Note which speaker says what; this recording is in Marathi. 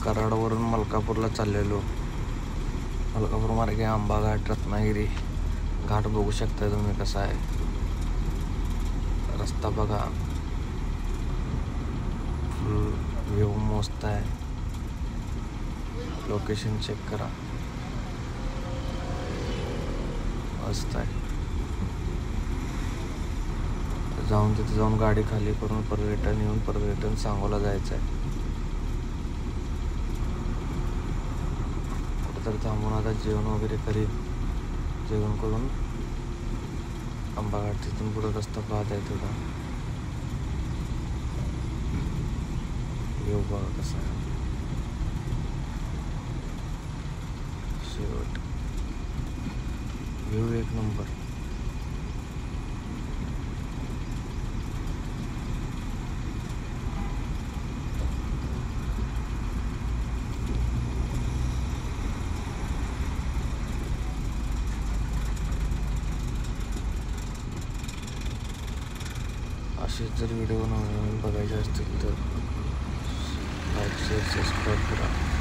Speaker 1: कराडवरून मलकापूरला चाललेलो. मलकापूर मार्गे आंबा घाट, रत्नागिरी घाट बघू शकता तुम्ही कसा आहे. रस्ता बघा, फुल व्ह्यू मस्त आहे. लोकेशन चेक करा, मस्त आहे. तिथे जाऊन गाडी खाली करून परत रिटर्न सांगोला जायचं आहे. कुठेतरी थांबून आता जेवण वगैरे करीन. जेवण करून आंबा घाट, तिथून पुढे रस्ता पाहता येतो का, व्ह्यू बघा कसा आहे. शेवट व्ह्यू एक नंबर. असेच जर व्हिडिओ नवीन बघायचे असतील तर लाईक, शेअर, सबस्क्राईब करा.